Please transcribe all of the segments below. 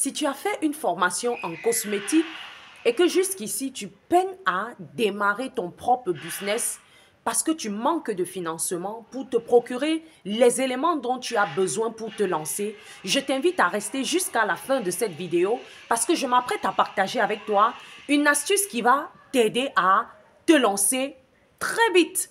Si tu as fait une formation en cosmétique et que jusqu'ici, tu peines à démarrer ton propre business parce que tu manques de financement pour te procurer les éléments dont tu as besoin pour te lancer, je t'invite à rester jusqu'à la fin de cette vidéo parce que je m'apprête à partager avec toi une astuce qui va t'aider à te lancer très vite.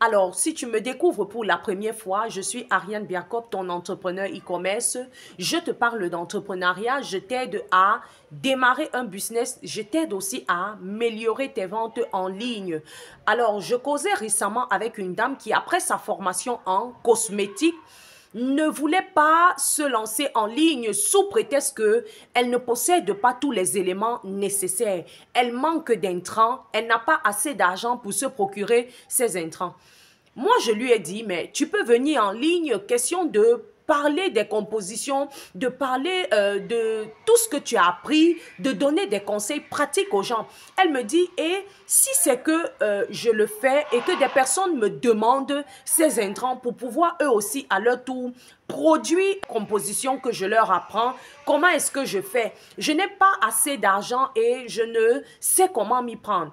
Alors, si tu me découvres pour la première fois, je suis Ariane Biakop, ton entrepreneur e-commerce. Je te parle d'entrepreneuriat, je t'aide à démarrer un business, je t'aide aussi à améliorer tes ventes en ligne. Alors, je causais récemment avec une dame qui, après sa formation en cosmétique, ne voulait pas se lancer en ligne sous prétexte qu'elle ne possède pas tous les éléments nécessaires. Elle manque d'intrants, elle n'a pas assez d'argent pour se procurer ces intrants. Moi, je lui ai dit, mais tu peux venir en ligne, question de parler des compositions, de parler de tout ce que tu as appris, de donner des conseils pratiques aux gens. Elle me dit, et si c'est que je le fais et que des personnes me demandent ces intrants pour pouvoir eux aussi à leur tour produire les compositions que je leur apprends, comment est-ce que je fais? Je n'ai pas assez d'argent et je ne sais comment m'y prendre.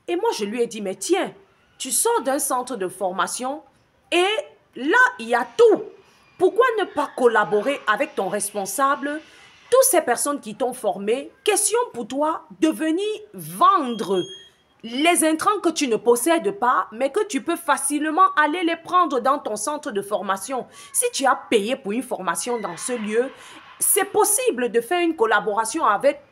Et moi, je lui ai dit, mais tiens, tu sors d'un centre de formation et là, il y a tout. Pourquoi ne pas collaborer avec ton responsable, toutes ces personnes qui t'ont formé, question pour toi de venir vendre les intrants que tu ne possèdes pas, mais que tu peux facilement aller les prendre dans ton centre de formation. Si tu as payé pour une formation dans ce lieu, c'est possible de faire une collaboration avec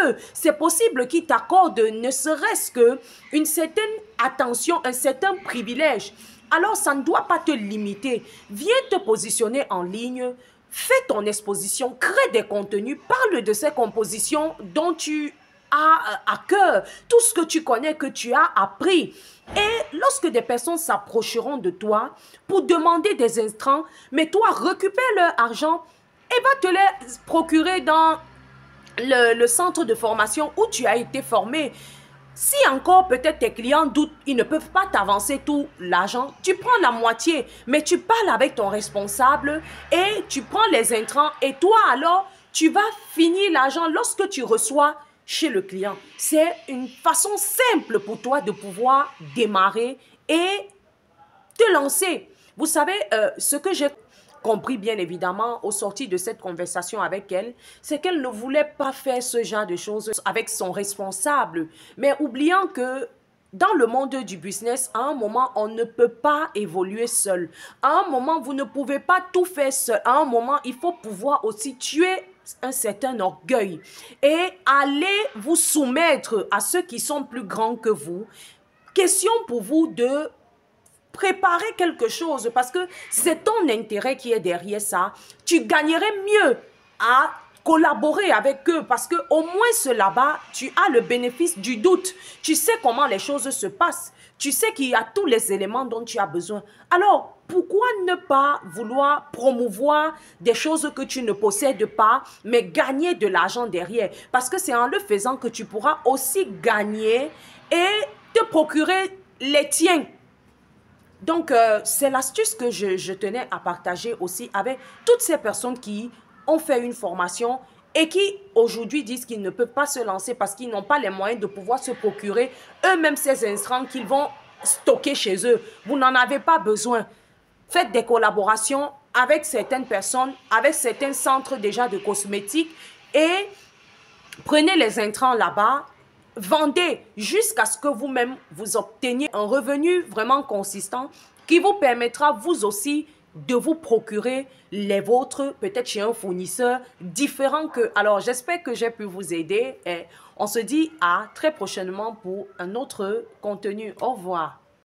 eux. C'est possible qu'ils t'accordent ne serait-ce qu'une certaine attention, un certain privilège. Alors, ça ne doit pas te limiter. Viens te positionner en ligne, fais ton exposition, crée des contenus, parle de ces compositions dont tu à cœur, tout ce que tu connais, que tu as appris. Et lorsque des personnes s'approcheront de toi pour demander des intrants, mais toi, récupère leur argent et va te les procurer dans le centre de formation où tu as été formé. Si encore peut-être tes clients doutent, ils ne peuvent pas t'avancer tout l'argent, tu prends la moitié, mais tu parles avec ton responsable et tu prends les intrants et toi alors, tu vas finir l'argent lorsque tu reçois chez le client. C'est une façon simple pour toi de pouvoir démarrer et te lancer. Vous savez, ce que j'ai compris bien évidemment au sortir de cette conversation avec elle, c'est qu'elle ne voulait pas faire ce genre de choses avec son responsable, mais oubliant que dans le monde du business, à un moment, on ne peut pas évoluer seul. À un moment, vous ne pouvez pas tout faire seul. À un moment, il faut pouvoir aussi tuer un certain orgueil et aller vous soumettre à ceux qui sont plus grands que vous. Question pour vous de préparer quelque chose parce que c'est ton intérêt qui est derrière ça. Tu gagnerais mieux à collaborer avec eux parce que au moins là-bas, tu as le bénéfice du doute. Tu sais comment les choses se passent. Tu sais qu'il y a tous les éléments dont tu as besoin. Alors, pourquoi ne pas vouloir promouvoir des choses que tu ne possèdes pas, mais gagner de l'argent derrière? Parce que c'est en le faisant que tu pourras aussi gagner et te procurer les tiens. Donc, c'est l'astuce que je tenais à partager aussi avec toutes ces personnes qui ont fait une formation et qui aujourd'hui disent qu'ils ne peuvent pas se lancer parce qu'ils n'ont pas les moyens de pouvoir se procurer eux-mêmes ces intrants qu'ils vont stocker chez eux. Vous n'en avez pas besoin. Faites des collaborations avec certaines personnes, avec certains centres déjà de cosmétiques et prenez les intrants là-bas. Vendez jusqu'à ce que vous-même vous obteniez un revenu vraiment consistant qui vous permettra vous aussi de vous procurer les vôtres, peut-être chez un fournisseur différent que... Alors, j'espère que j'ai pu vous aider et on se dit à très prochainement pour un autre contenu. Au revoir.